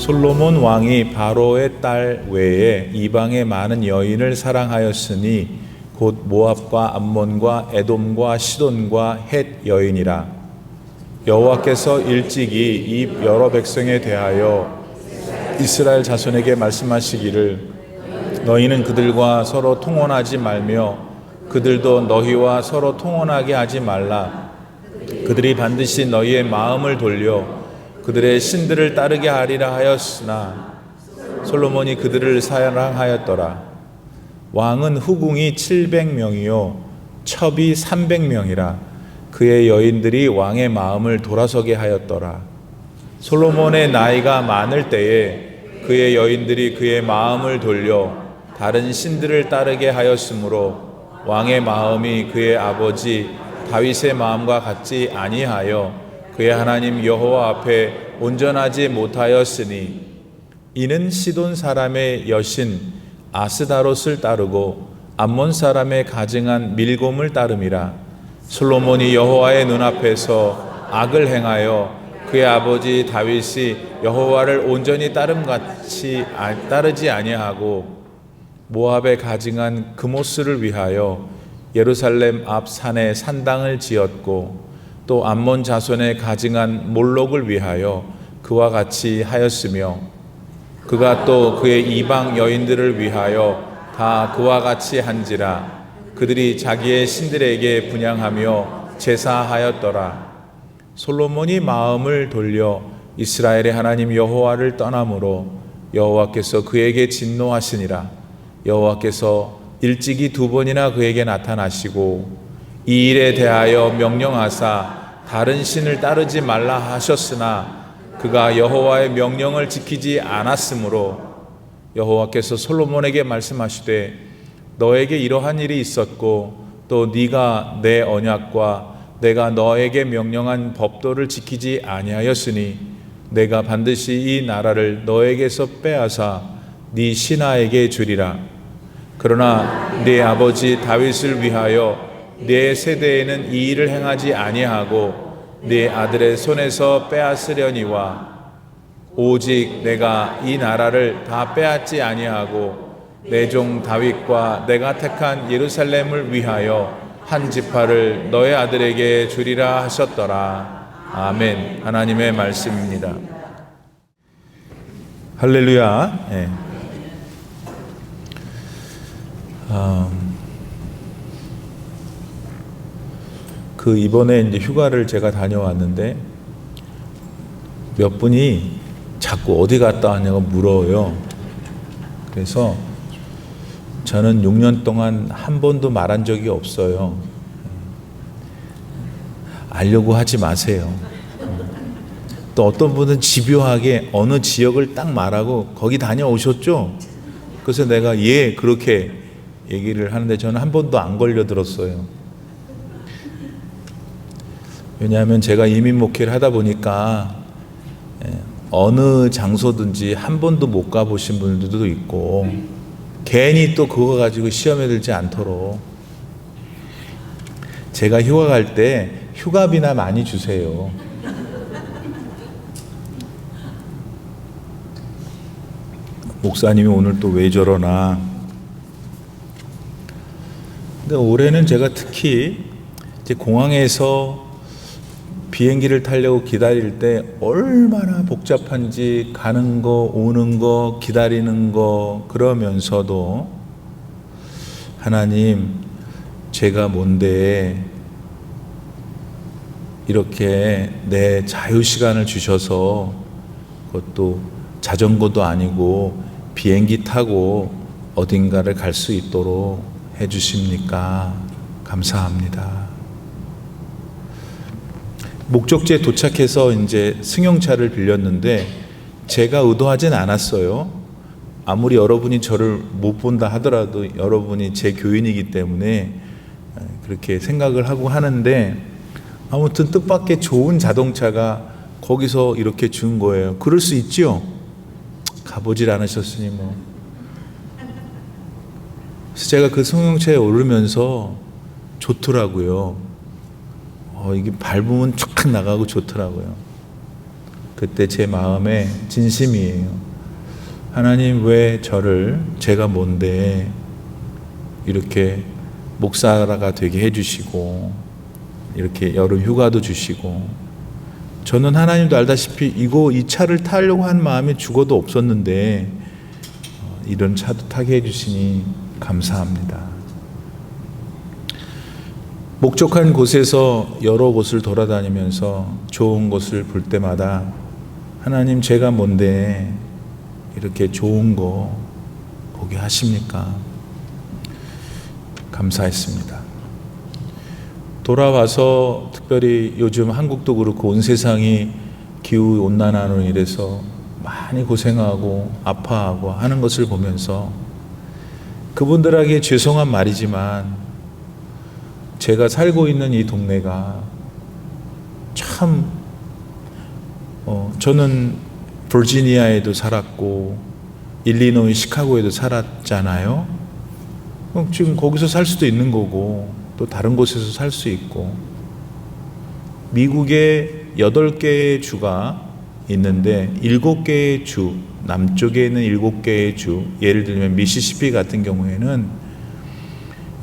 솔로몬 왕이 바로의 딸 외에 이방의 많은 여인을 사랑하였으니 곧 모압과 암몬과 에돔과 시돈과 헷 여인이라. 여호와께서 일찍이 이 여러 백성에 대하여 이스라엘 자손에게 말씀하시기를 너희는 그들과 서로 통혼하지 말며 그들도 너희와 서로 통혼하게 하지 말라. 그들이 반드시 너희의 마음을 돌려 그들의 신들을 따르게 하리라 하였으나 솔로몬이 그들을 사랑하였더라. 왕은 후궁이 700명이요 첩이 300명이라. 그의 여인들이 왕의 마음을 돌아서게 하였더라. 솔로몬의 나이가 많을 때에 그의 여인들이 그의 마음을 돌려 다른 신들을 따르게 하였으므로 왕의 마음이 그의 아버지 다윗의 마음과 같지 아니하여 그의 하나님 여호와 앞에 온전하지 못하였으니 이는 시돈 사람의 여신 아스다롯을 따르고 암몬 사람의 가증한 밀곰을 따름이라. 솔로몬이 여호와의 눈앞에서 악을 행하여 그의 아버지 다윗이 여호와를 온전히 따름같이 따르지 아니하고 모압에 가증한 그모스를 위하여 예루살렘 앞 산에 산당을 지었고 또 암몬 자손의 가증한 몰록을 위하여 그와 같이 하였으며 그가 또 그의 이방 여인들을 위하여 다 그와 같이 한지라. 그들이 자기의 신들에게 분향하며 제사하였더라. 솔로몬이 마음을 돌려 이스라엘의 하나님 여호와를 떠나므로 여호와께서 그에게 진노하시니라. 여호와께서 일찍이 2번이나 그에게 나타나시고 이 일에 대하여 명령하사 다른 신을 따르지 말라 하셨으나 그가 여호와의 명령을 지키지 않았으므로 여호와께서 솔로몬에게 말씀하시되 너에게 이러한 일이 있었고 또 네가 내 언약과 내가 너에게 명령한 법도를 지키지 아니하였으니 내가 반드시 이 나라를 너에게서 빼앗아 네 신하에게 주리라. 그러나 네 아버지 다윗을 위하여 네 세대에는 이 일을 행하지 아니하고 네 아들의 손에서 빼앗으려니와 오직 내가 이 나라를 다 빼앗지 아니하고 내 종 다윗과 내가 택한 예루살렘을 위하여 한 지파를 너의 아들에게 주리라 하셨더라. 아멘. 하나님의 말씀입니다. 할렐루야. 네. 이번에 이제 휴가를 제가 다녀왔는데 몇 분이 자꾸 어디 갔다 왔냐고 물어요. 그래서 저는 6년 동안 한 번도 말한 적이 없어요. 알려고 하지 마세요. 또 어떤 분은 집요하게 어느 지역을 딱 말하고 거기 다녀오셨죠? 그래서 내가 예 그렇게 얘기를 하는데 저는 한 번도 안 걸려들었어요. 왜냐하면 제가 이민 목회를 하다 보니까 어느 장소든지 한 번도 못 가보신 분들도 있고 괜히 또 그거 가지고 시험에 들지 않도록 제가 휴가 갈 때 휴가비나 많이 주세요. 목사님이 오늘 또 왜 저러나. 근데 올해는 제가 특히 이제 공항에서 비행기를 타려고 기다릴 때 얼마나 복잡한지 가는 거 오는 거 기다리는 거 그러면서도 하나님 제가 뭔데 이렇게 내 자유시간을 주셔서 그것도 자전거도 아니고 비행기 타고 어딘가를 갈 수 있도록 해주십니까? 감사합니다. 목적지에 도착해서 이제 승용차를 빌렸는데 제가 의도하진 않았어요. 아무리 여러분이 저를 못 본다 하더라도 여러분이 제 교인이기 때문에 그렇게 생각을 하고 하는데 아무튼 뜻밖의 좋은 자동차가 거기서 이렇게 준 거예요. 그럴 수 있죠? 가보질 않으셨으니 뭐. 그래서 제가 그 승용차에 오르면서 좋더라고요. 이게 밟으면 쫙 나가고 좋더라고요. 그때 제 마음에 진심이에요. 하나님, 왜 제가 뭔데 이렇게 목사가 되게 해주시고 이렇게 여름 휴가도 주시고, 저는 하나님도 알다시피 이 차를 타려고 한 마음이 죽어도 없었는데 이런 차도 타게 해주시니 감사합니다. 목적한 곳에서 여러 곳을 돌아다니면서 좋은 곳을 볼 때마다 하나님, 제가 뭔데 이렇게 좋은 거 보게 하십니까? 감사했습니다. 돌아와서 특별히 요즘 한국도 그렇고 온 세상이 기후온난화로 인해서 많이 고생하고 아파하고 하는 것을 보면서 그분들에게 죄송한 말이지만 제가 살고 있는 이 동네가 참 저는 버지니아에도 살았고 일리노이 시카고에도 살았잖아요. 지금 거기서 살 수도 있는 거고 또 다른 곳에서 살 수 있고, 미국에 8개의 주가 있는데 7개의 주, 남쪽에 있는 7개의 주, 예를 들면 미시시피 같은 경우에는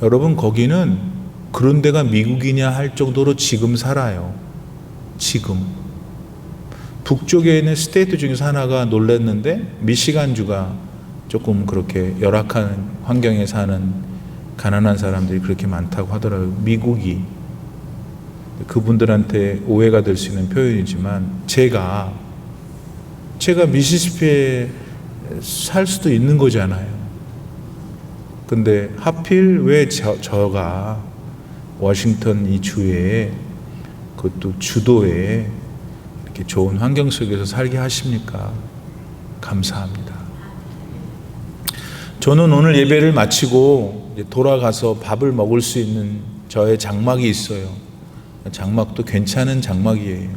여러분 거기는 그런 데가 미국이냐 할 정도로 지금 살아요. 지금 북쪽에 있는 스테이트 중에서 하나가 놀랐는데 미시간주가 조금 그렇게 열악한 환경에 사는 가난한 사람들이 그렇게 많다고 하더라고요. 미국이. 그분들한테 오해가 될 수 있는 표현이지만 제가 미시시피에 살 수도 있는 거잖아요. 근데 하필 왜 저가 워싱턴 이 주에, 그것도 주도에 이렇게 좋은 환경 속에서 살게 하십니까? 감사합니다. 저는 오늘 예배를 마치고 돌아가서 밥을 먹을 수 있는 저의 장막이 있어요. 장막도 괜찮은 장막이에요.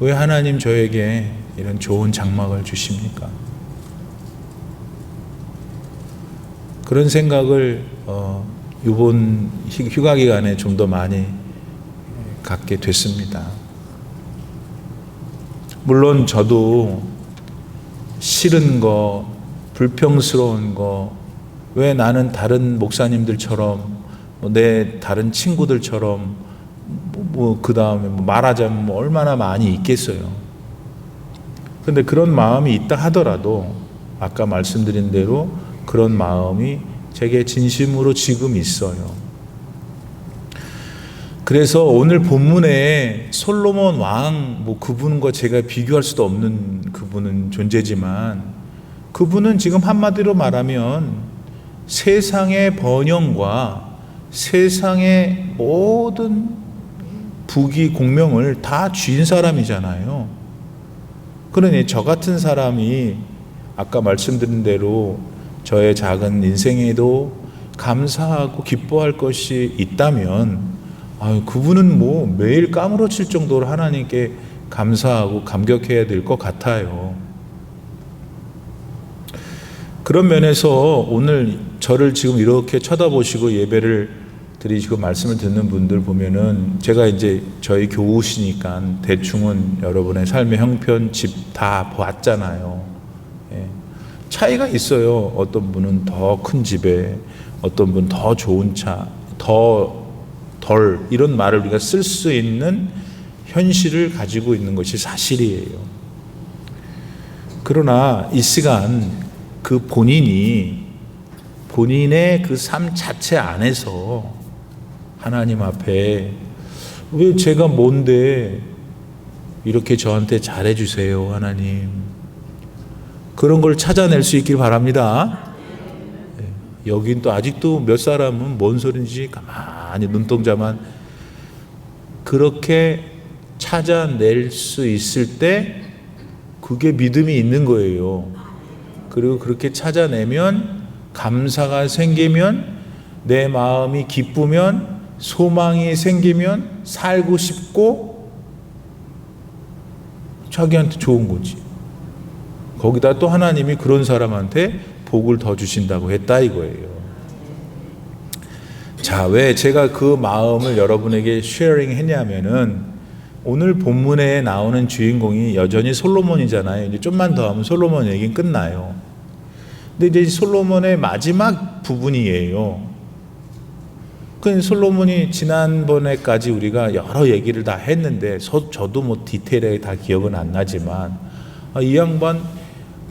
왜 하나님 저에게 이런 좋은 장막을 주십니까? 그런 생각을 이번 휴가 기간에 좀 더 많이 갖게 됐습니다. 물론 저도 싫은 거, 불평스러운 거, 왜 나는 다른 목사님들처럼 내 다른 친구들처럼 그 다음에 말하자면 얼마나 많이 있겠어요. 근데 그런 마음이 있다 하더라도 아까 말씀드린 대로 그런 마음이 제게 진심으로 지금 있어요. 그래서 오늘 본문에 솔로몬 왕, 그분과 제가 비교할 수도 없는 그분은 존재지만, 그분은 지금 한마디로 말하면 세상의 번영과 세상의 모든 부귀 공명을 다 쥔 사람이잖아요. 그러니 저 같은 사람이 아까 말씀드린 대로 저의 작은 인생에도 감사하고 기뻐할 것이 있다면, 그분은 매일 까무러칠 정도로 하나님께 감사하고 감격해야 될 것 같아요. 그런 면에서 오늘 저를 지금 이렇게 쳐다보시고 예배를 드리시고 말씀을 듣는 분들 보면은, 제가 이제 저희 교우시니까 대충은 여러분의 삶의 형편, 집 다 봤잖아요. 차이가 있어요. 어떤 분은 더 큰 집에, 어떤 분은 더 좋은 차, 덜 이런 말을 우리가 쓸 수 있는 현실을 가지고 있는 것이 사실이에요. 그러나 이 시간 그 본인의 그 삶 자체 안에서 하나님 앞에, 왜 제가 뭔데 이렇게 저한테 잘해주세요 하나님, 그런 걸 찾아낼 수 있길 바랍니다. 여긴 또 아직도 몇 사람은 뭔 소린지 가만히 눈동자만, 그렇게 찾아낼 수 있을 때 그게 믿음이 있는 거예요. 그리고 그렇게 찾아내면, 감사가 생기면, 내 마음이 기쁘면, 소망이 생기면 살고 싶고 자기한테 좋은 거지. 거기다 또 하나님이 그런 사람한테 복을 더 주신다고 했다 이거예요. 자, 왜 제가 그 마음을 여러분에게 쉐어링 했냐면은, 오늘 본문에 나오는 주인공이 여전히 솔로몬이잖아요. 이제 좀만 더 하면 솔로몬 얘기는 끝나요. 근데 이제 솔로몬의 마지막 부분이에요. 그 솔로몬이 지난번에까지 우리가 여러 얘기를 다 했는데 저도 뭐 디테일하게 다 기억은 안 나지만 이 양반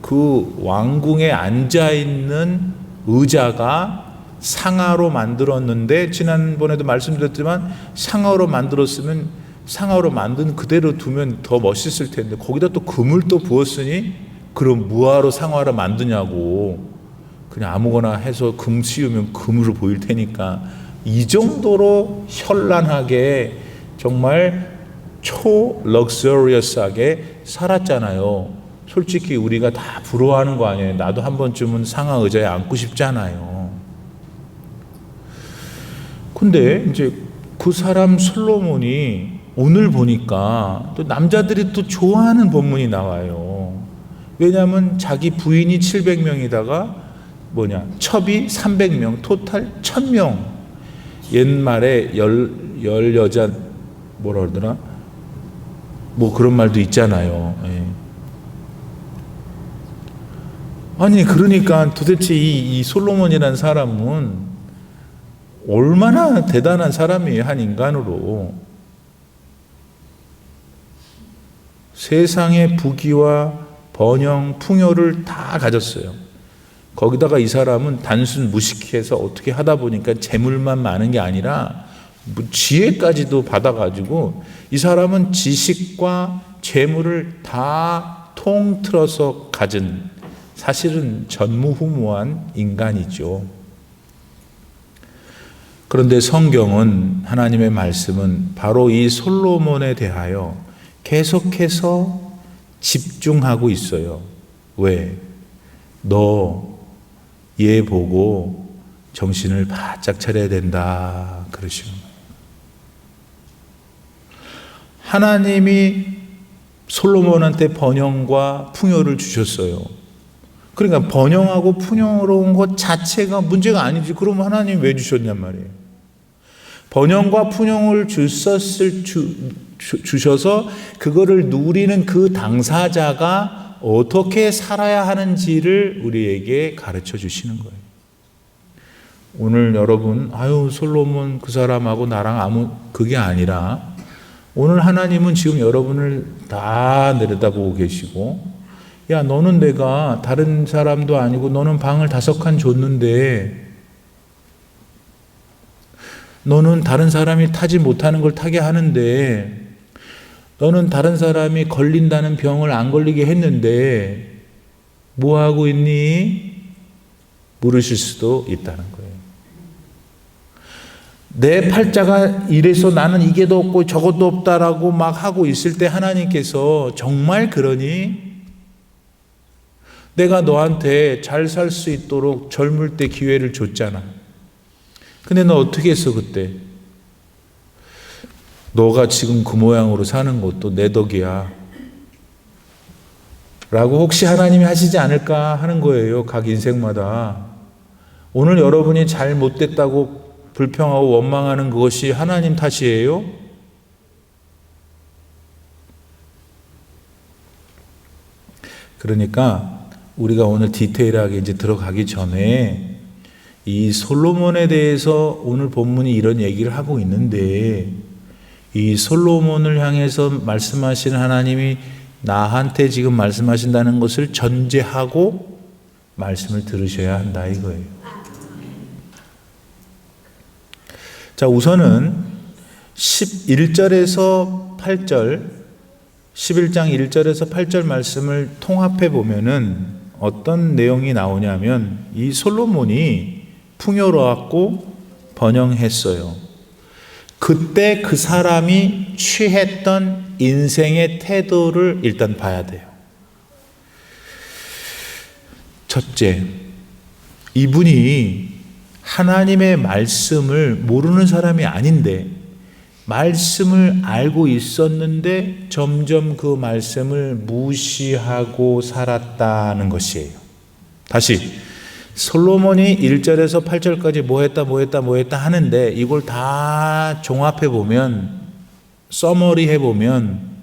그 왕궁에 앉아 있는 의자가 상아로 만들었는데 지난번에도 말씀드렸지만 상아로 만들었으면 상아로 만든 그대로 두면 더 멋있을 텐데 거기다 또 금을 또 부었으니 그럼 뭐하러 상아로 만드냐고. 그냥 아무거나 해서 금 씌우면 금으로 보일 테니까 이 정도로 현란하게 정말 초 럭셔리어스하게 살았잖아요. 솔직히 우리가 다 부러워하는 거 아니에요. 나도 한 번쯤은 상하 의자에 앉고 싶잖아요. 근데 이제 그 사람 솔로몬이 오늘 보니까 또 남자들이 또 좋아하는 본문이 나와요. 왜냐하면 자기 부인이 700명이다가 첩이 300명, 토탈 1000명. 옛말에 열 여자 뭐라 그러더라? 뭐 그런 말도 있잖아요. 예. 아니 그러니까 도대체 이 솔로몬이라는 사람은 얼마나 대단한 사람이에요. 한 인간으로. 세상의 부귀와 번영, 풍요를 다 가졌어요. 거기다가 이 사람은 단순 무식해서 어떻게 하다 보니까 재물만 많은 게 아니라 뭐 지혜까지도 받아가지고 이 사람은 지식과 재물을 다 통틀어서 가진 사실은 전무후무한 인간이죠. 그런데 성경은 하나님의 말씀은 바로 이 솔로몬에 대하여 계속해서 집중하고 있어요. 왜? 너 얘 보고 정신을 바짝 차려야 된다 그러시는 거예요. 하나님이 솔로몬한테 번영과 풍요를 주셨어요. 그러니까 번영하고 풍요로운 것 자체가 문제가 아니지. 그러면 하나님 왜 주셨냔 말이에요. 번영과 풍요를 주셔서 그거를 누리는 그 당사자가 어떻게 살아야 하는지를 우리에게 가르쳐 주시는 거예요. 오늘 여러분, 솔로몬 그 사람하고 나랑 그게 아니라 오늘 하나님은 지금 여러분을 다 내려다보고 계시고, 야, 너는 내가 다른 사람도 아니고 너는 방을 5칸 줬는데 너는 다른 사람이 타지 못하는 걸 타게 하는데 너는 다른 사람이 걸린다는 병을 안 걸리게 했는데 뭐 하고 있니? 물으실 수도 있다는 거예요. 내 팔자가 이래서 나는 이게 더 없고 저것도 없다라고 막 하고 있을 때 하나님께서 정말 그러니? 내가 너한테 잘 살 수 있도록 젊을 때 기회를 줬잖아. 근데 너 어떻게 했어 그때? 너가 지금 그 모양으로 사는 것도 내 덕이야 라고 혹시 하나님이 하시지 않을까 하는 거예요. 각 인생마다. 오늘 여러분이 잘 못됐다고 불평하고 원망하는 그것이 하나님 탓이에요? 그러니까 우리가 오늘 디테일하게 이제 들어가기 전에 이 솔로몬에 대해서 오늘 본문이 이런 얘기를 하고 있는데 이 솔로몬을 향해서 말씀하시는 하나님이 나한테 지금 말씀하신다는 것을 전제하고 말씀을 들으셔야 한다 이거예요. 자, 우선은 11절에서 8절, 11장 1절에서 8절 말씀을 통합해 보면은 어떤 내용이 나오냐면 이 솔로몬이 풍요로웠고 번영했어요. 그때 그 사람이 취했던 인생의 태도를 일단 봐야 돼요. 첫째, 이분이 하나님의 말씀을 모르는 사람이 아닌데 말씀을 알고 있었는데 점점 그 말씀을 무시하고 살았다는 것이에요. 다시 솔로몬이 1절에서 8절까지 뭐 했다 하는데 이걸 다 종합해 보면 서머리 해보면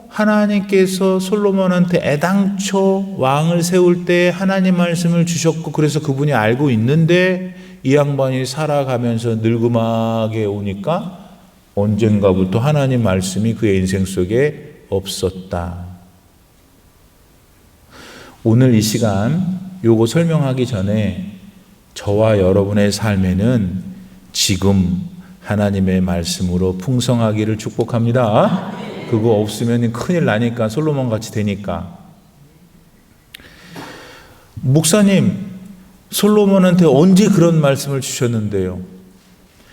하나님께서 솔로몬한테 애당초 왕을 세울 때 하나님 말씀을 주셨고 그래서 그분이 알고 있는데 이 양반이 살아가면서 늙음하게 오니까 언젠가부터 하나님 말씀이 그의 인생 속에 없었다. 오늘 이 시간 요거 설명하기 전에 저와 여러분의 삶에는 지금 하나님의 말씀으로 풍성하기를 축복합니다. 그거 없으면 큰일 나니까, 솔로몬 같이 되니까. 목사님, 솔로몬한테 언제 그런 말씀을 주셨는데요?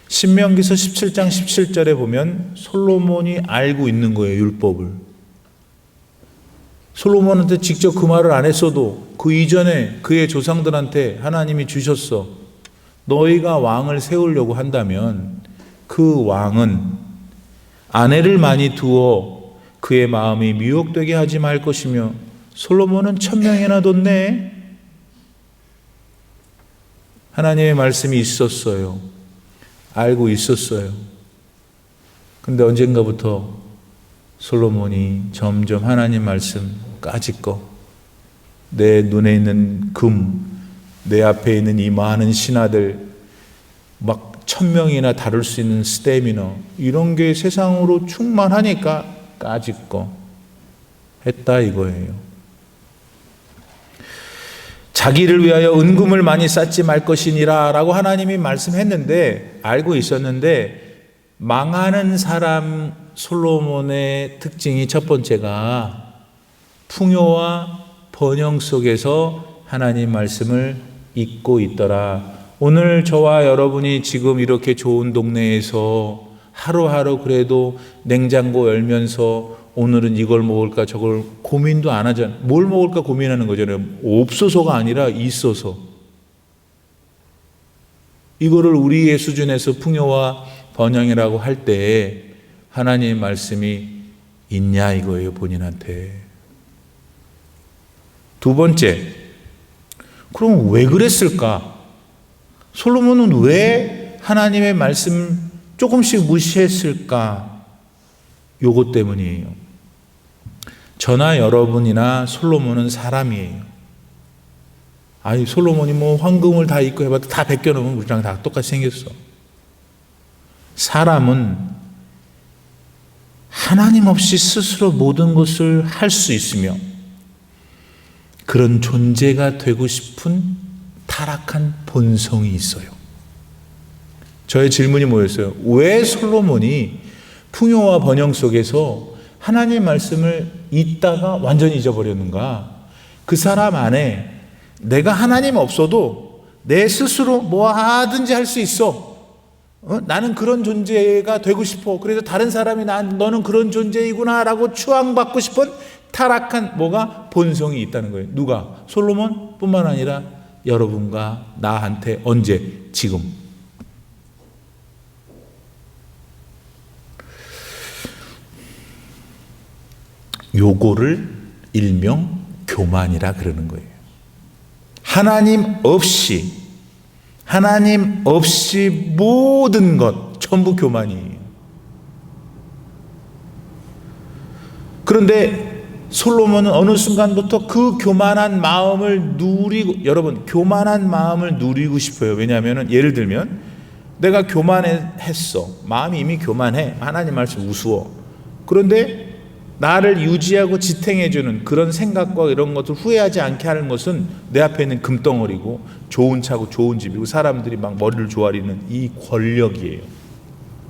신명기서 17장 17절에 보면 솔로몬이 알고 있는 거예요, 율법을. 솔로몬한테 직접 그 말을 안 했어도 그 이전에 그의 조상들한테 하나님이 주셨어. 너희가 왕을 세우려고 한다면 그 왕은 아내를 많이 두어 그의 마음이 미혹되게 하지 말 것이며, 솔로몬은 1000명이나 뒀네. 하나님의 말씀이 있었어요. 알고 있었어요. 근데 언젠가부터 솔로몬이 점점 하나님 말씀 까짓거, 내 눈에 있는 금, 내 앞에 있는 이 많은 신하들, 막 1000명이나 다룰 수 있는 스태미너, 이런 게 세상으로 충만하니까 까짓거 했다 이거예요. 자기를 위하여 은금을 많이 쌓지 말 것이니라 라고 하나님이 말씀했는데, 알고 있었는데, 망하는 사람 솔로몬의 특징이 첫 번째가 풍요와 번영 속에서 하나님 말씀을 잊고 있더라. 오늘 저와 여러분이 지금 이렇게 좋은 동네에서 하루하루 그래도 냉장고 열면서 오늘은 이걸 먹을까 저걸 고민도 안 하잖아요. 뭘 먹을까 고민하는 거잖아요. 없어서가 아니라 있어서. 이거를 우리의 수준에서 풍요와 번영이라고 할 때 하나님의 말씀이 있냐 이거예요, 본인한테. 두 번째, 그럼 왜 그랬을까? 솔로몬은 왜 하나님의 말씀 조금씩 무시했을까? 요것 때문이에요. 저나 여러분이나 솔로몬은 사람이에요. 아니, 솔로몬이 뭐 황금을 다 입고 해봐도 다 벗겨놓으면 우리랑 다 똑같이 생겼어. 사람은 하나님 없이 스스로 모든 것을 할 수 있으며 그런 존재가 되고 싶은 타락한 본성이 있어요. 저의 질문이 뭐였어요? 왜 솔로몬이 풍요와 번영 속에서 하나님의 말씀을 잊다가 완전히 잊어버렸는가? 그 사람 안에 내가 하나님 없어도 내 스스로 뭐 하든지 할 수 있어. 나는 그런 존재가 되고 싶어. 그래서 다른 사람이 너는 그런 존재이구나 라고 추앙받고 싶은 타락한 뭐가 본성이 있다는 거예요. 누가? 솔로몬 뿐만 아니라 여러분과 나한테 언제? 지금. 요거를 일명 교만이라 그러는 거예요. 하나님 없이 모든 것 전부 교만이에요. 그런데 솔로몬은 어느 순간부터 그 교만한 마음을 누리고, 여러분 교만한 마음을 누리고 싶어요. 왜냐하면 예를 들면 내가 교만했어. 마음이 이미 교만해. 하나님 말씀 우스워. 그런데 나를 유지하고 지탱해주는 그런 생각과 이런 것을 후회하지 않게 하는 것은 내 앞에 있는 금덩어리고 좋은 차고 좋은 집이고 사람들이 막 머리를 조아리는 이 권력이에요.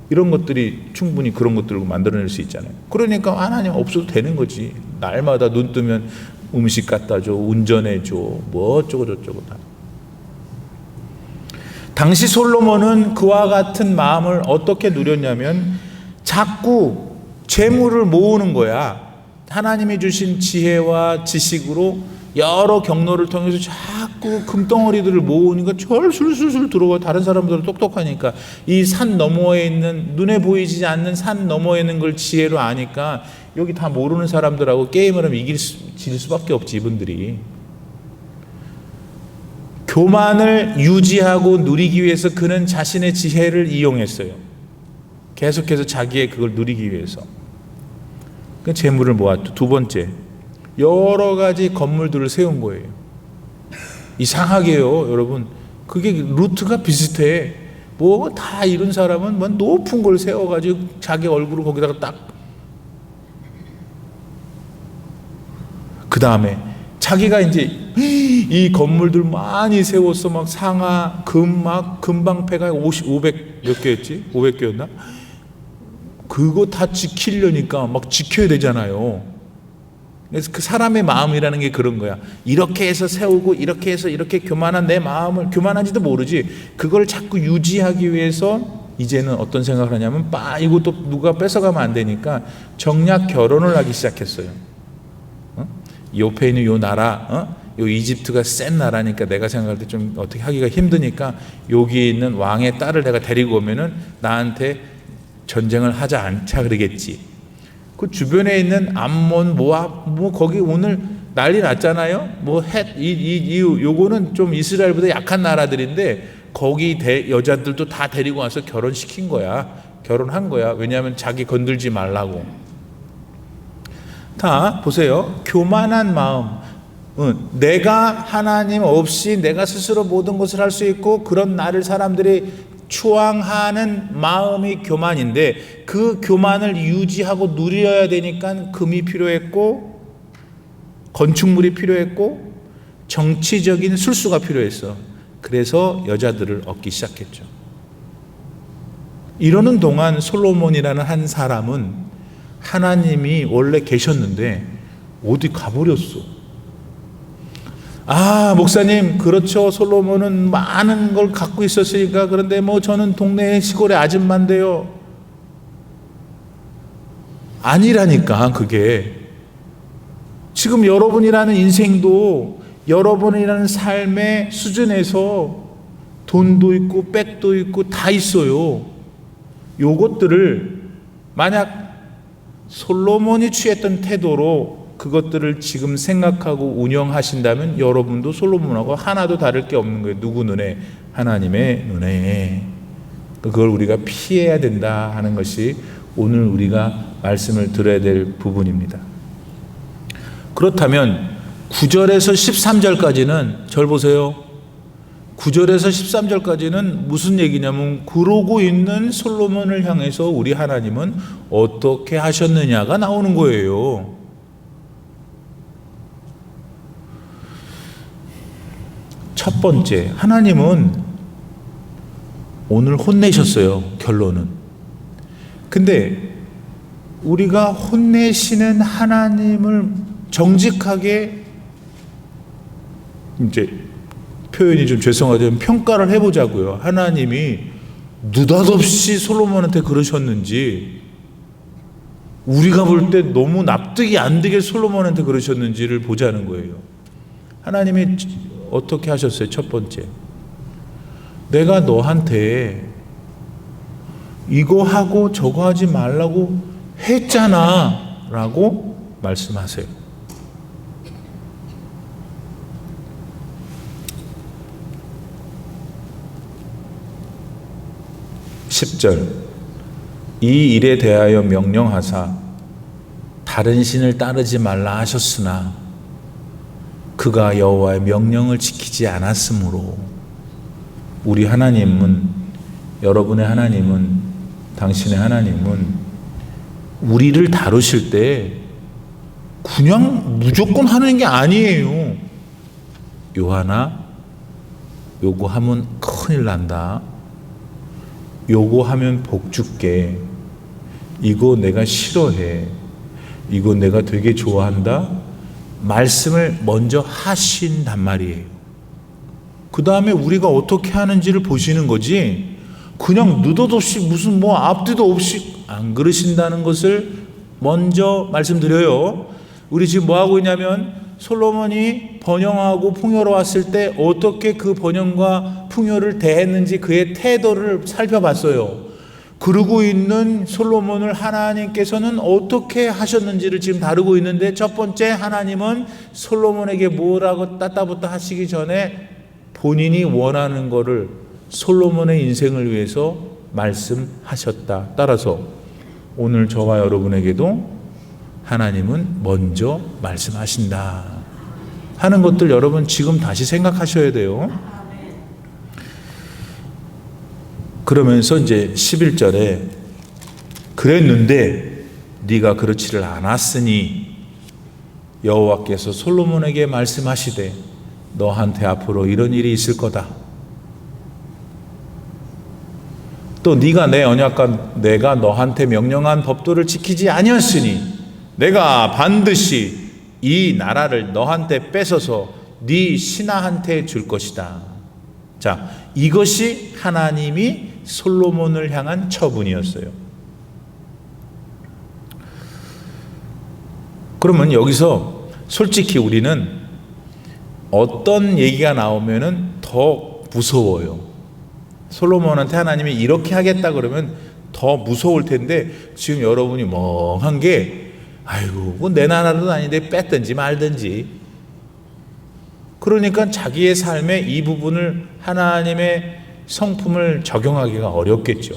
이런 것들이 충분히 그런 것들을 만들어낼 수 있잖아요. 그러니까 하나님 없어도 되는 거지. 날마다 눈 뜨면 음식 갖다 줘, 운전해 줘, 뭐 어쩌고 저쩌고 다. 당시 솔로몬은 그와 같은 마음을 어떻게 누렸냐면 자꾸 재물을 모으는 거야. 하나님이 주신 지혜와 지식으로 여러 경로를 통해서 자꾸 금덩어리들을 모으니까 술술술 들어와. 다른 사람들은 똑똑하니까 이 산 너머에 있는, 눈에 보이지 않는 산 너머에 있는 걸 지혜로 아니까 여기 다 모르는 사람들하고 게임을 하면 질 수밖에 없지. 이분들이 교만을 유지하고 누리기 위해서 그는 자신의 지혜를 이용했어요. 계속해서 자기의 그걸 누리기 위해서. 그 재물을 모았죠. 두 번째, 여러 가지 건물들을 세운 거예요. 이상하게요, 여러분. 그게 루트가 비슷해. 뭐 다 이룬 사람은 뭐 높은 걸 세워가지고 자기 얼굴을 거기다가 딱. 그 다음에 자기가 이제 이 건물들 많이 세웠어. 막 상하, 금방패가 500 몇 개였지? 500개였나? 그거 다 지키려니까 막 지켜야 되잖아요. 그래서 그 사람의 마음이라는 게 그런 거야. 이렇게 해서 세우고 이렇게 해서 이렇게 교만한 내 마음을, 교만한지도 모르지, 그걸 자꾸 유지하기 위해서 이제는 어떤 생각을 하냐면 이것도 누가 뺏어가면 안 되니까 정략 결혼을 하기 시작했어요. 옆에 있는 요 나라, 요 이집트가 센 나라니까 내가 생각할 때 좀 어떻게 하기가 힘드니까 여기 있는 왕의 딸을 내가 데리고 오면은 나한테 전쟁을 하자 않자 그러겠지. 그 주변에 있는 암몬, 모압, 뭐 거기 오늘 난리 났잖아요. 뭐 요거는 좀 이스라엘보다 약한 나라들인데 거기 여자들도 다 데리고 와서 결혼시킨 거야. 결혼한 거야. 왜냐하면 자기 건들지 말라고. 다 보세요. 교만한 마음. 내가 하나님 없이 내가 스스로 모든 것을 할 수 있고 그런 나를 사람들이 추앙하는 마음이 교만인데, 그 교만을 유지하고 누려야 되니까 금이 필요했고 건축물이 필요했고 정치적인 술수가 필요했어. 그래서 여자들을 얻기 시작했죠. 이러는 동안 솔로몬이라는 한 사람은 하나님이 원래 계셨는데 어디 가버렸어. 목사님, 그렇죠. 솔로몬은 많은 걸 갖고 있었으니까. 그런데 뭐 저는 동네 시골의 아줌마인데요. 아니라니까. 그게 지금 여러분이라는 인생도, 여러분이라는 삶의 수준에서 돈도 있고 백도 있고 다 있어요. 요것들을 만약 솔로몬이 취했던 태도로 그것들을 지금 생각하고 운영하신다면 여러분도 솔로몬하고 하나도 다를 게 없는 거예요. 누구 눈에? 하나님의 눈에. 그걸 우리가 피해야 된다 하는 것이 오늘 우리가 말씀을 들어야 될 부분입니다. 그렇다면 9절에서 13절까지는, 절 보세요. 9절에서 13절까지는 무슨 얘기냐면 그러고 있는 솔로몬을 향해서 우리 하나님은 어떻게 하셨느냐가 나오는 거예요. 첫 번째, 하나님은 오늘 혼내셨어요. 결론은. 근데 우리가 혼내시는 하나님을 정직하게, 이제 표현이 좀 죄송하지만 평가를 해보자고요. 하나님이 느닷없이 솔로몬한테 그러셨는지, 우리가 볼 때 너무 납득이 안 되게 솔로몬한테 그러셨는지를 보자는 거예요. 하나님이 어떻게 하셨어요? 첫 번째, 내가 너한테 이거 하고 저거 하지 말라고 했잖아 라고 말씀하세요. 10절, 이 일에 대하여 명령하사 다른 신을 따르지 말라 하셨으나 그가 여호와의 명령을 지키지 않았으므로. 우리 하나님은, 여러분의 하나님은, 당신의 하나님은 우리를 다루실 때 그냥 무조건 하는 게 아니에요. 요 하나, 요거 하면 큰일 난다. 요거 하면 복 줄게. 이거 내가 싫어해. 이거 내가 되게 좋아한다. 말씀을 먼저 하신단 말이에요. 그 다음에 우리가 어떻게 하는지를 보시는 거지, 그냥 느닷없이 무슨 뭐 앞뒤도 없이 안 그러신다는 것을 먼저 말씀드려요. 우리 지금 뭐 하고 있냐면, 솔로몬이 번영하고 풍요로웠을 때 어떻게 그 번영과 풍요를 대했는지 그의 태도를 살펴봤어요. 그러고 있는 솔로몬을 하나님께서는 어떻게 하셨는지를 지금 다루고 있는데, 첫 번째, 하나님은 솔로몬에게 뭐라고 따따붙다 하시기 전에 본인이 원하는 거를 솔로몬의 인생을 위해서 말씀하셨다. 따라서 오늘 저와 여러분에게도 하나님은 먼저 말씀하신다 하는 것들 여러분 지금 다시 생각하셔야 돼요. 그러면서 이제 11절에 그랬는데 네가 그렇지를 않았으니 여호와께서 솔로몬에게 말씀하시되 너한테 앞으로 이런 일이 있을 거다. 또 네가 내 언약과 내가 너한테 명령한 법도를 지키지 아니었으니 내가 반드시 이 나라를 너한테 뺏어서 네 신하한테 줄 것이다. 자, 이것이 하나님이 솔로몬을 향한 처분이었어요. 그러면 여기서 솔직히 우리는 어떤 얘기가 나오면은 더 무서워요. 솔로몬한테 하나님이 이렇게 하겠다 그러면 더 무서울 텐데 지금 여러분이 멍한 게 아이고 내 나라도 아닌데 뺐든지 말든지, 그러니까 자기의 삶에 이 부분을 하나님의 성품을 적용하기가 어렵겠죠.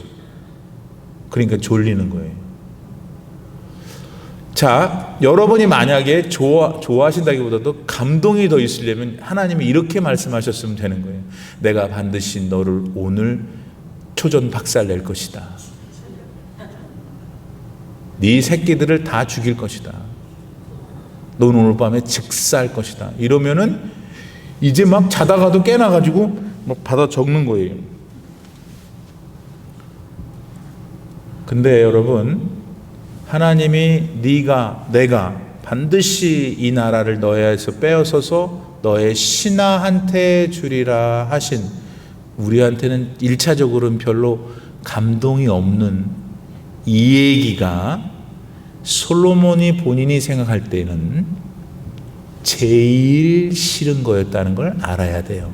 그러니까 졸리는 거예요. 자, 여러분이 만약에 좋아하신다기보다도 감동이 더 있으려면 하나님이 이렇게 말씀하셨으면 되는 거예요. 내가 반드시 너를 오늘 초전 박살낼 것이다. 네 새끼들을 다 죽일 것이다. 넌 오늘 밤에 즉사할 것이다. 이러면은 이제 막 자다가도 깨나가지고 막 받아 적는 거예요. 근데 여러분, 하나님이 내가 반드시 이 나라를 너에게서 빼앗아서 너의 신하한테 주리라 하신, 우리한테는 1차적으로는 별로 감동이 없는 이 얘기가 솔로몬이 본인이 생각할 때는 제일 싫은 거였다는 걸 알아야 돼요.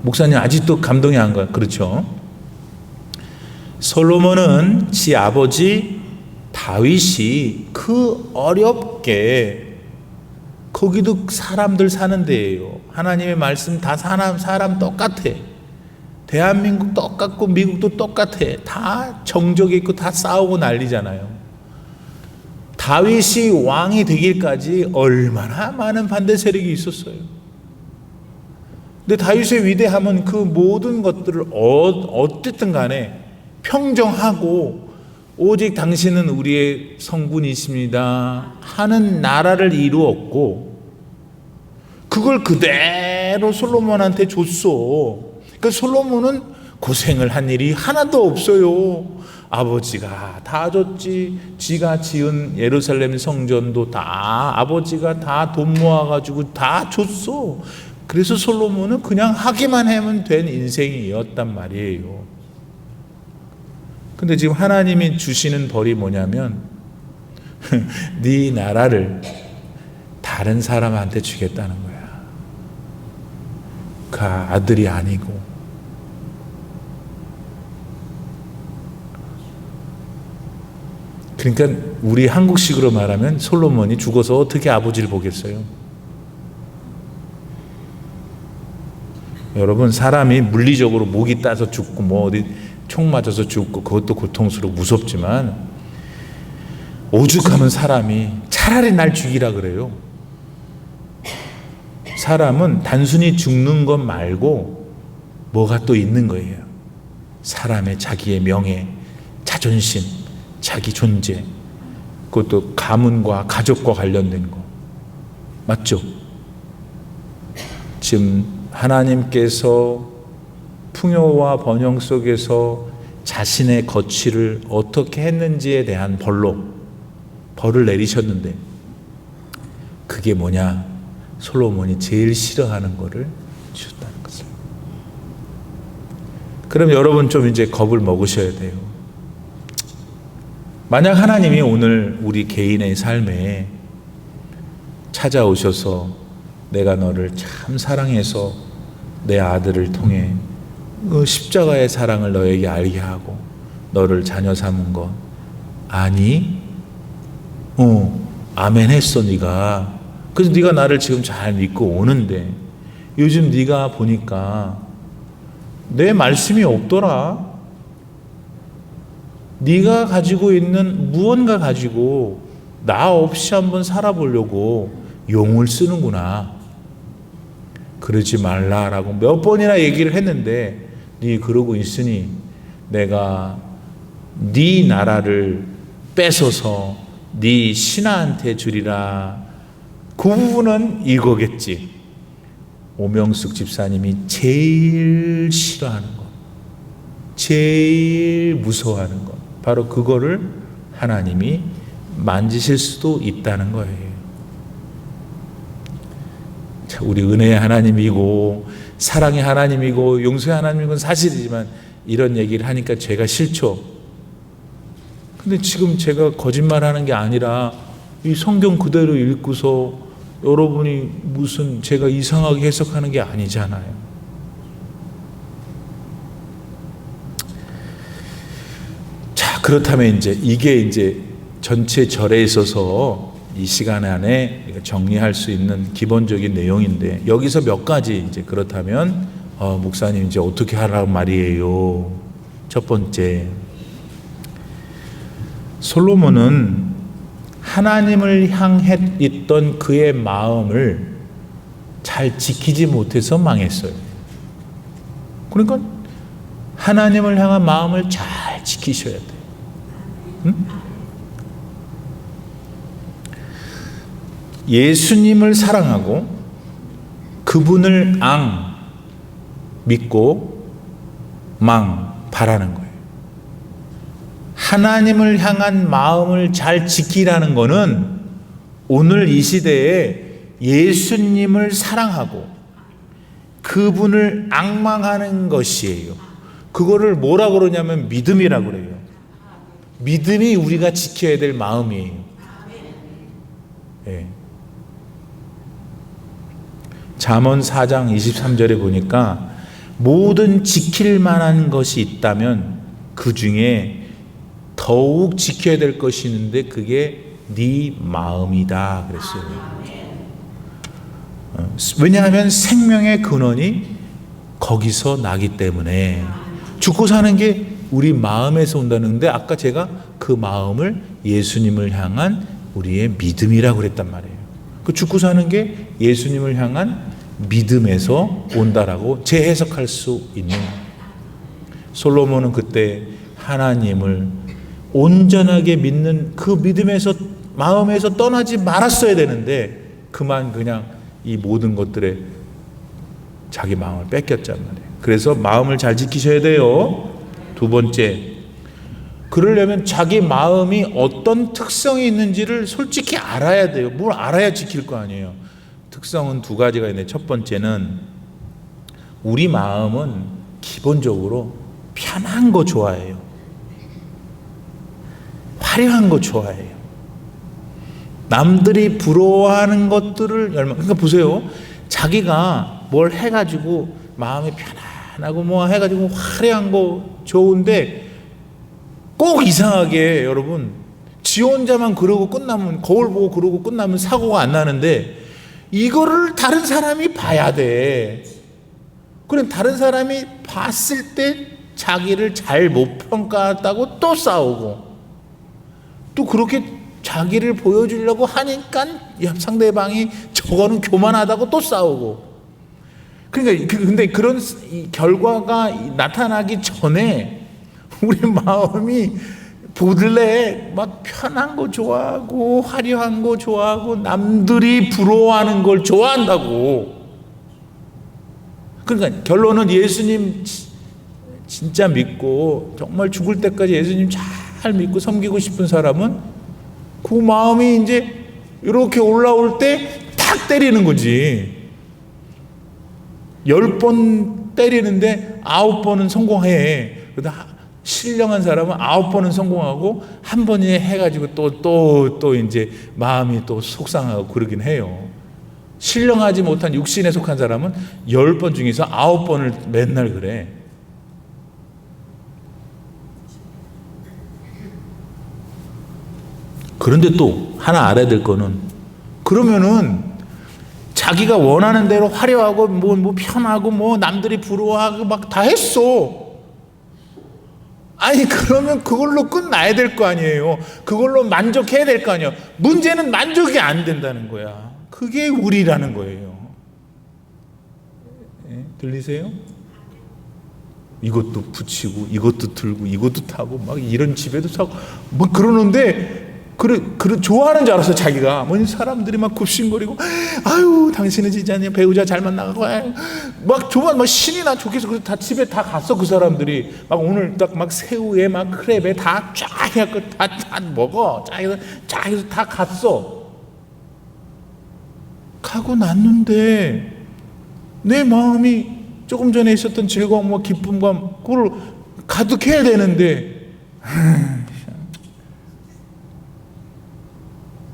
목사님 아직도 감동이 안 가요. 그렇죠? 솔로몬은 지 아버지 다윗이 그 어렵게, 거기도 사람들 사는 데예요. 하나님의 말씀 다 사람 똑같아. 대한민국 똑같고 미국도 똑같아. 다 정적이 있고 다 싸우고 난리잖아요. 다윗이 왕이 되기까지 얼마나 많은 반대 세력이 있었어요. 근데 다윗의 위대함은 그 모든 것들을 어쨌든 간에 평정하고 오직 당신은 우리의 성군이십니다 하는 나라를 이루었고, 그걸 그대로 솔로몬한테 줬어. 그러니까 솔로몬은 고생을 한 일이 하나도 없어요. 아버지가 다 줬지. 지가 지은 예루살렘 성전도 다 아버지가 다 돈 모아가지고 다 줬어. 그래서 솔로몬은 그냥 하기만 하면 된 인생이었단 말이에요. 근데 지금 하나님이 주시는 벌이 뭐냐면 네 나라를 다른 사람한테 주겠다는 거야. 그 아들이 아니고. 그러니까 우리 한국식으로 말하면 솔로몬이 죽어서 어떻게 아버지를 보겠어요? 여러분, 사람이 물리적으로 목이 따서 죽고 뭐 어디 총 맞아서 죽고 그것도 고통스럽고 무섭지만, 오죽하면 사람이 차라리 날 죽이라 그래요. 사람은 단순히 죽는 것 말고 뭐가 또 있는 거예요. 사람의 자기의 명예, 자존심, 자기 존재, 그것도 가문과 가족과 관련된 거 맞죠? 지금 하나님께서 풍요와 번영 속에서 자신의 거취를 어떻게 했는지에 대한 벌을 내리셨는데, 그게 뭐냐? 솔로몬이 제일 싫어하는 거를 주셨다는 거죠. 그럼 여러분 좀 이제 겁을 먹으셔야 돼요. 만약 하나님이 오늘 우리 개인의 삶에 찾아오셔서 내가 너를 참 사랑해서 내 아들을 통해 십자가의 사랑을 너에게 알게 하고 너를 자녀 삼은 것, 아니? 아멘 했어 네가. 그래서 네가 나를 지금 잘 믿고 오는데 요즘 네가 보니까 내 말씀이 없더라. 네가 가지고 있는 무언가 가지고 나 없이 한번 살아보려고 용을 쓰는구나. 그러지 말라라고 몇 번이나 얘기를 했는데 네 그러고 있으니 내가 네 나라를 뺏어서 네 신하한테 주리라. 그 부분은 이거겠지. 오명숙 집사님이 제일 싫어하는 것, 제일 무서워하는 것, 바로 그거를 하나님이 만지실 수도 있다는 거예요. 자, 우리 은혜의 하나님이고 사랑의 하나님이고 용서의 하나님이고 사실이지만 이런 얘기를 하니까 제가 싫죠. 근데 지금 제가 거짓말하는 게 아니라 이 성경 그대로 읽고서 여러분이 무슨 제가 이상하게 해석하는 게 아니잖아요. 자, 그렇다면 이게 전체 절에 있어서 이 시간 안에 정리할 수 있는 기본적인 내용인데 여기서 몇 가지 그렇다면 목사님 어떻게 하라는 말이에요. 첫 번째, 솔로몬은 하나님을 향해 있던 그의 마음을 잘 지키지 못해서 망했어요. 그러니까 하나님을 향한 마음을 잘 지키셔야 돼요. 응? 예수님을 사랑하고 그분을 믿고 바라는 거예요. 하나님을 향한 마음을 잘 지키라는 것은 오늘 이 시대에 예수님을 사랑하고 그분을 앙망하는 것이에요. 그거를 뭐라 그러냐면 믿음이라고 그래요. 믿음이 우리가 지켜야 될 마음이에요. 네. 잠언 4장 23절에 보니까 모든 지킬 만한 것이 있다면 그 중에 더욱 지켜야 될 것이 있는데 그게 네 마음이다 그랬어요. 왜냐하면 생명의 근원이 거기서 나기 때문에 죽고 사는 게 우리 마음에서 온다는데 아까 제가 그 마음을 예수님을 향한 우리의 믿음이라고 그랬단 말이에요. 그 죽고 사는 게 예수님을 향한 믿음에서 온다라고 재해석할 수 있는 거예요. 솔로몬은 그때 하나님을 온전하게 믿는 그 믿음에서 마음에서 떠나지 말았어야 되는데 그만 그냥 이 모든 것들에 자기 마음을 뺏겼단 말이에요. 그래서 마음을 잘 지키셔야 돼요. 두 번째, 그러려면 자기 마음이 어떤 특성이 있는지를 솔직히 알아야 돼요. 뭘 알아야 지킬 거 아니에요. 특성은 두 가지가 있는데 첫 번째는 우리 마음은 기본적으로 편한 거 좋아해요. 화려한 거 좋아해요. 남들이 부러워하는 것들을 그러니까 보세요. 자기가 뭘 해가지고 마음이 편안하고 뭐 해가지고 화려한 거 좋은데 꼭 이상하게 여러분 지 혼자만 그러고 끝나면 거울 보고 그러고 끝나면 사고가 안 나는데 이거를 다른 사람이 봐야 돼. 그럼 다른 사람이 봤을 때 자기를 잘 못 평가했다고 또 싸우고 또 그렇게 자기를 보여주려고 하니까 상대방이 저거는 교만하다고 또 싸우고. 그러니까 근데 그런 결과가 나타나기 전에 우리 마음이 보들레 막 편한 거 좋아하고 화려한 거 좋아하고 남들이 부러워하는 걸 좋아한다고. 그러니까 결론은 예수님 진짜 믿고 정말 죽을 때까지 예수님 잘 믿고 섬기고 싶은 사람은 그 마음이 이제 이렇게 올라올 때 탁 때리는 거지. 10번 때리는데 9번은 성공해. 신령한 사람은 9번은 성공하고 한 번에 해가지고 또 이제 마음이 또 속상하고 그러긴 해요. 신령하지 못한 육신에 속한 사람은 10번 중에서 9번을 맨날 그래. 그런데 또 하나 알아야 될 거는 그러면은 자기가 원하는 대로 화려하고 뭐 편하고 뭐 남들이 부러워하고 막 다 했어. 아니 그러면 그걸로 끝나야 될 거 아니에요. 그걸로 만족해야 될 거 아니에요. 문제는 만족이 안 된다는 거야. 그게 우리라는 거예요. 예? 들리세요? 이것도 붙이고 이것도 들고 이것도 타고 막 이런 집에도 사고 뭐 그러는데 좋아하는 줄 알았어. 자기가 뭐 사람들이 막 굽신거리고 아유 당신은 진짜 배우자 잘 만나고 막 정말 막 신이 나 좋겠어. 그래서 다 집에 다 갔어. 그 사람들이 막 오늘 딱 막 새우에 막 크랩에 다 쫙 해갖고 다 먹어. 쫙 해서 다 갔어. 가고 났는데 내 마음이 조금 전에 있었던 즐거움과 기쁨과 그걸 가득해야 되는데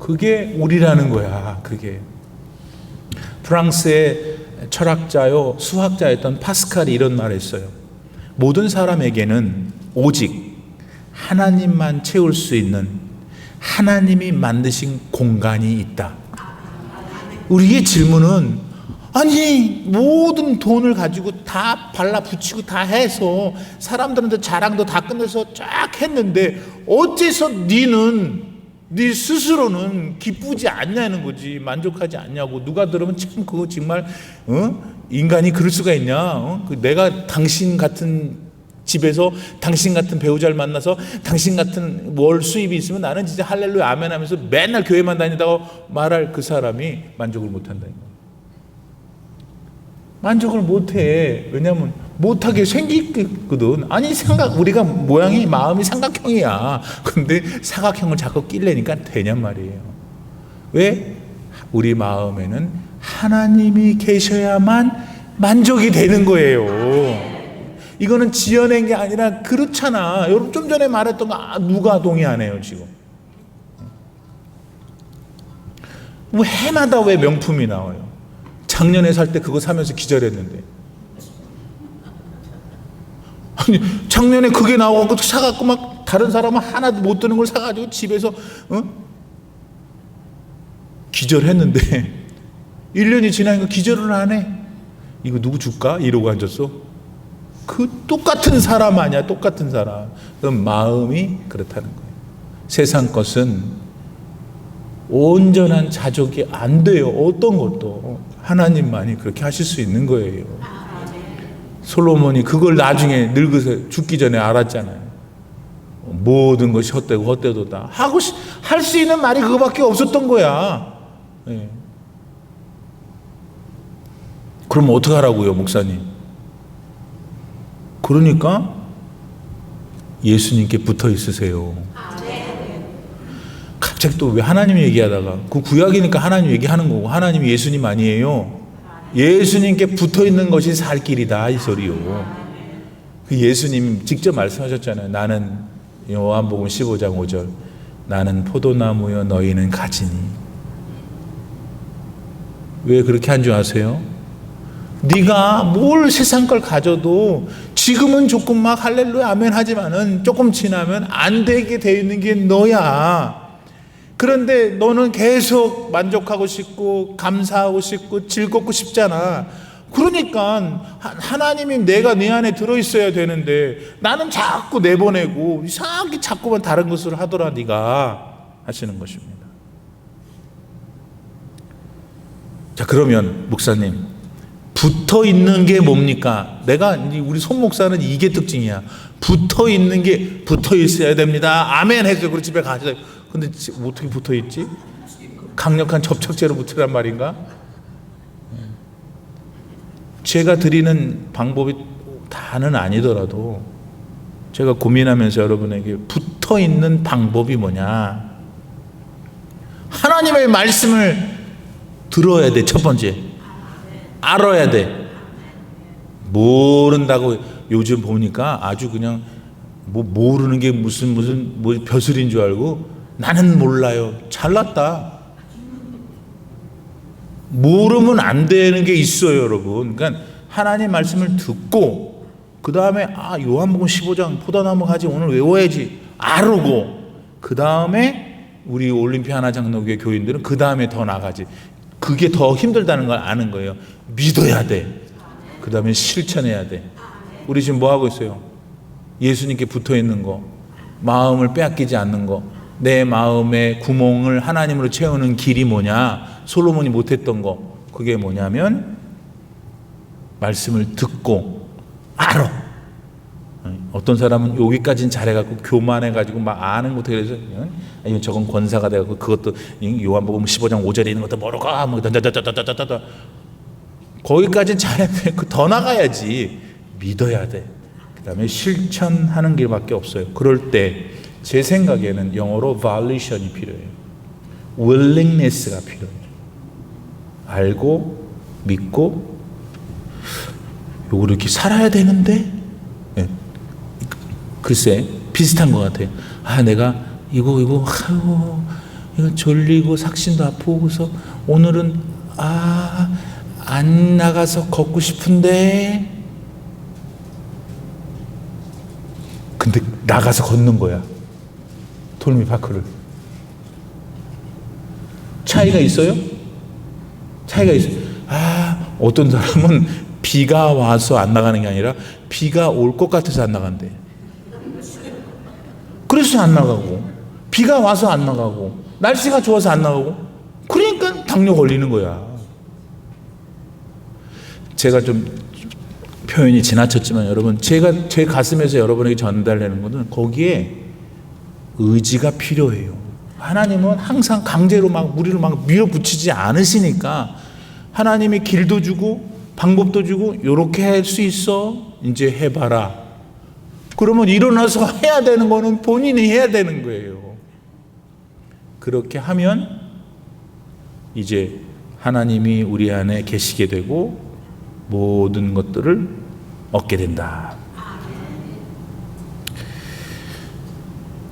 그게 우리라는 거야. 그게 프랑스의 철학자요 수학자였던 파스칼이 이런 말을 했어요. 모든 사람에게는 오직 하나님만 채울 수 있는 하나님이 만드신 공간이 있다. 우리의 질문은 아니 모든 돈을 가지고 다 발라붙이고 다 해서 사람들한테 자랑도 다 끝내서 쫙 했는데 어째서 네 스스로는 기쁘지 않냐는 거지. 만족하지 않냐고. 누가 들으면 참 그거 정말 인간이 그럴 수가 있냐. 내가 당신 같은 집에서 당신 같은 배우자를 만나서 당신 같은 월 수입이 있으면 나는 진짜 할렐루야 아멘 하면서 맨날 교회만 다니다가 말할 그 사람이 만족을 못한다는 거야. 만족을 못해. 왜냐하면 못하게 생기거든. 아니 우리가 모양이 마음이 삼각형이야. 근데 사각형을 자꾸 끼려니까 되냔 말이에요. 왜? 우리 마음에는 하나님이 계셔야만 만족이 되는 거예요. 이거는 지어낸 게 아니라 그렇잖아. 여러분 좀 전에 말했던 거 누가 동의 안 해요 지금? 뭐 해마다 왜 명품이 나와요? 작년에 살 때 그거 사면서 기절했는데. 아니 작년에 그게 나오고 사갖고 막 다른 사람은 하나도 못 드는 걸 사가지고 집에서 기절했는데 1년이 지나니까 기절을 안 해. 이거 누구 줄까? 이러고 앉았어. 그 똑같은 사람 아니야. 똑같은 사람. 그럼 마음이 그렇다는 거예요. 세상 것은 온전한 자족이 안 돼요. 어떤 것도. 하나님만이 그렇게 하실 수 있는 거예요. 솔로몬이 그걸 나중에 늙어서 죽기 전에 알았잖아요. 모든 것이 헛되고 헛되도다. 할 수 있는 말이 그거밖에 없었던 거야. 네. 그럼 어떡하라고요, 목사님? 그러니까 예수님께 붙어 있으세요. 갑자기 또 왜 하나님 얘기하다가 그 구약이니까 하나님 얘기하는 거고 하나님이 예수님 아니에요. 예수님께 붙어 있는 것이 살 길이다 이 소리요. 그 예수님 직접 말씀하셨잖아요. 나는 요한복음 15장 5절 나는 포도나무여 너희는 가지니. 왜 그렇게 한 줄 아세요? 네가 뭘 세상 걸 가져도 지금은 조금 막 할렐루야 아멘 하지만은 조금 지나면 안 되게 돼 있는 게 너야. 그런데 너는 계속 만족하고 싶고 감사하고 싶고 즐겁고 싶잖아. 그러니까 하나님이 내가 내 안에 들어있어야 되는데 나는 자꾸 내보내고 이상하게 자꾸만 다른 것을 하더라 네가 하시는 것입니다. 자 그러면 목사님 붙어 있는 게 뭡니까? 우리 손 목사는 이게 특징이야. 붙어 있는 게 붙어 있어야 됩니다. 아멘 해서 그리고 집에 가셔야 돼. 근데 어떻게 붙어 있지? 강력한 접착제로 붙으란 말인가? 제가 드리는 방법이 다는 아니더라도 제가 고민하면서 여러분에게 붙어 있는 방법이 뭐냐? 하나님의 말씀을 들어야 돼. 첫 번째 알아야 돼. 모른다고 요즘 보니까 아주 그냥 뭐 모르는 게 무슨 벼슬인 줄 알고 나는 몰라요. 잘났다. 모르면 안 되는 게 있어요, 여러분. 그러니까 하나님 말씀을 듣고 그 다음에 요한복음 15장 포도나무 가지 오늘 외워야지 아르고 그 다음에 우리 올림피 하나 장로교회 교인들은 그 다음에 더 나가지. 그게 더 힘들다는 걸 아는 거예요. 믿어야 돼. 그 다음에 실천해야 돼. 우리 지금 뭐 하고 있어요? 예수님께 붙어 있는 거, 마음을 빼앗기지 않는 거, 내 마음의 구멍을 하나님으로 채우는 길이 뭐냐? 솔로몬이 못했던 거, 그게 뭐냐면 말씀을 듣고 알아. 어떤 사람은 여기까지는 잘해갖고 교만해가지고 막 아는 것도 그래서 아니면 저건 권사가 돼갖고 그것도 요한복음 15장 5절에 있는 것도 모르고 뭐 다다다다다다다 거기까지는 잘했는데 더 나가야지. 믿어야 돼. 그 다음에 실천하는 길밖에 없어요. 그럴 때 제 생각에는 영어로 volition이 필요해요. willingness가 필요해요. 알고 믿고 요걸 이렇게 살아야 되는데, 네. 글쎄 비슷한 것 같아요. 내가 이거 졸리고 삭신도 아프고서 오늘은 안 나가서 걷고 싶은데, 근데 나가서 걷는 거야. 돌미파크를. 차이가 있어요? 차이가 있어요. 어떤 사람은 비가 와서 안 나가는 게 아니라 비가 올 것 같아서 안 나간대. 그래서 안 나가고, 비가 와서 안 나가고, 날씨가 좋아서 안 나가고, 그러니까 당뇨 걸리는 거야. 제가 좀 표현이 지나쳤지만 여러분, 제가 제 가슴에서 여러분에게 전달되는 것은 거기에 의지가 필요해요. 하나님은 항상 강제로 막 우리를 막 밀어붙이지 않으시니까 하나님이 길도 주고 방법도 주고 요렇게 할 수 있어. 이제 해봐라. 그러면 일어나서 해야 되는 거는 본인이 해야 되는 거예요. 그렇게 하면 이제 하나님이 우리 안에 계시게 되고 모든 것들을 얻게 된다.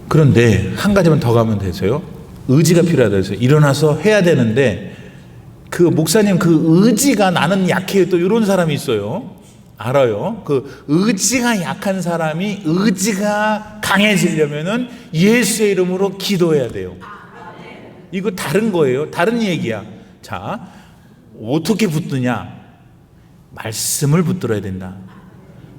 그런데 한 가지만 더 가면 되세요. 의지가 필요하다 해서 일어나서 해야 되는데, 그 목사님 그 의지가 나는 약해요. 또 이런 사람이 있어요. 알아요. 그 의지가 약한 사람이 의지가 강해지려면은 예수의 이름으로 기도해야 돼요. 이거 다른 거예요. 다른 얘기야. 자, 어떻게 붙드냐? 말씀을 붙들어야 된다.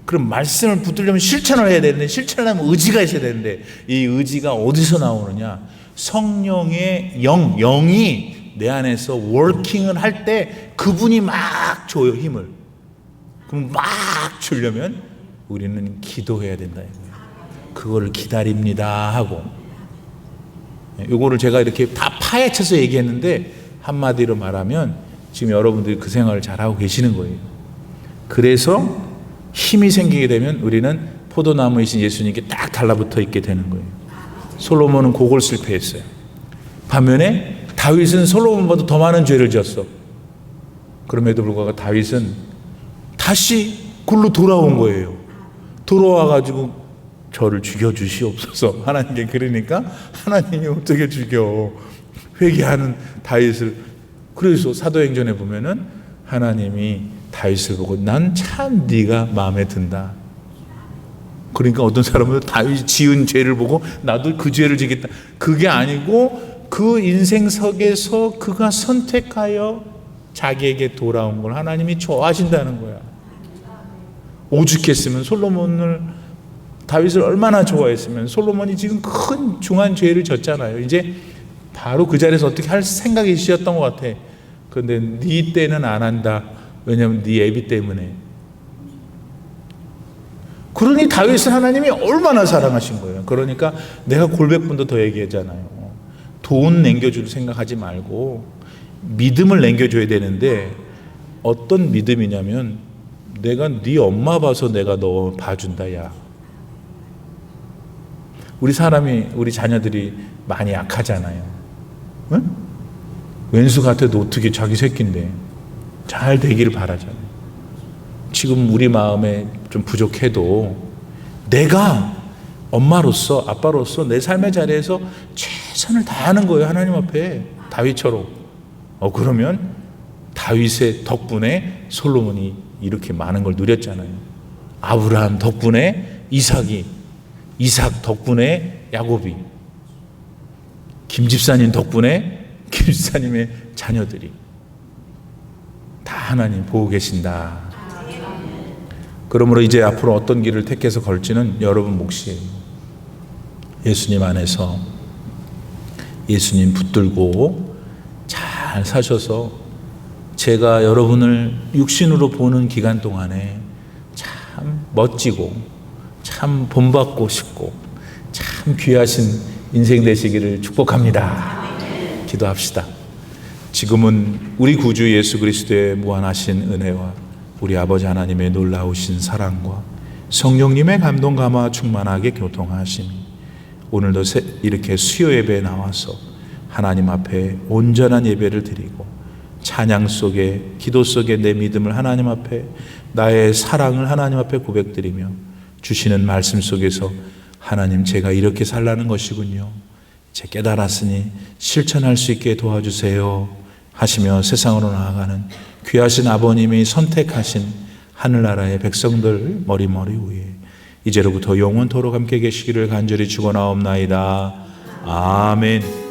그럼 말씀을 붙들려면 실천을 해야 되는데, 실천을 하면 의지가 있어야 되는데, 이 의지가 어디서 나오느냐? 성령의 영이 내 안에서 워킹을 할 때 그분이 막 줘요, 힘을. 그럼 막 주려면 우리는 기도해야 된다. 그거를 기다립니다 하고. 요거를 제가 이렇게 다 파헤쳐서 얘기했는데, 한마디로 말하면 지금 여러분들이 그 생활을 잘하고 계시는 거예요. 그래서 힘이 생기게 되면 우리는 포도나무이신 예수님께 딱 달라붙어 있게 되는 거예요. 솔로몬은 그걸 실패했어요. 반면에 다윗은 솔로몬보다 더 많은 죄를 지었어. 그럼에도 불구하고 다윗은 다시 굴로 돌아온 거예요. 돌아와가지고 저를 죽여주시옵소서. 하나님께 그러니까 하나님이 어떻게 죽여. 회개하는 다윗을. 그래서 사도행전에 보면은 하나님이 다윗을 보고 난 참 네가 마음에 든다. 그러니까 어떤 사람은 다윗이 지은 죄를 보고 나도 그 죄를 지겠다. 그게 아니고 그 인생석에서 그가 선택하여 자기에게 돌아온 걸 하나님이 좋아하신다는 거야. 오죽했으면 솔로몬을, 다윗을 얼마나 좋아했으면 솔로몬이 지금 큰 중한 죄를 졌잖아요. 이제 바로 그 자리에서 어떻게 할 생각이 있었던 것 같아. 그런데 네 때는 안 한다. 왜냐하면 네 애비 때문에. 그러니 다윗을 하나님이 얼마나 사랑하신 거예요. 그러니까 내가 골백분도 더 얘기하잖아요. 돈 남겨줄 생각하지 말고 믿음을 남겨줘야 되는데, 어떤 믿음이냐면 내가 네 엄마 봐서 내가 너 봐준다. 야, 우리 자녀들이 많이 약하잖아요. 응? 왼수 같아도 어떻게 자기 새끼인데 잘 되기를 바라잖아요. 지금 우리 마음에 좀 부족해도 내가 엄마로서 아빠로서 내 삶의 자리에서 최선을 다하는 거예요. 하나님 앞에 다윗처럼. 그러면 다윗의 덕분에 솔로몬이 이렇게 많은 걸 누렸잖아요. 아브라함 덕분에 이삭 덕분에 야곱이, 김 집사님 덕분에 김 집사님의 자녀들이 다 하나님 보고 계신다. 그러므로 이제 앞으로 어떤 길을 택해서 걸지는 여러분 몫이에요. 예수님 안에서 예수님 붙들고 잘 사셔서 제가 여러분을 육신으로 보는 기간 동안에 참 멋지고 참 본받고 싶고 참 귀하신 인생 되시기를 축복합니다. 기도합시다. 지금은 우리 구주 예수 그리스도의 무한하신 은혜와 우리 아버지 하나님의 놀라우신 사랑과 성령님의 감동 감화 충만하게 교통하심이 오늘도 이렇게 수요 예배에 나와서 하나님 앞에 온전한 예배를 드리고 찬양 속에 기도 속에 내 믿음을 하나님 앞에 나의 사랑을 하나님 앞에 고백드리며 주시는 말씀 속에서 하나님 제가 이렇게 살라는 것이군요. 제 깨달았으니 실천할 수 있게 도와주세요 하시며 세상으로 나아가는 귀하신 아버님이 선택하신 하늘나라의 백성들 머리머리 위에 이제로부터 영원토록 함께 계시기를 간절히 축원하옵나이다. 아멘.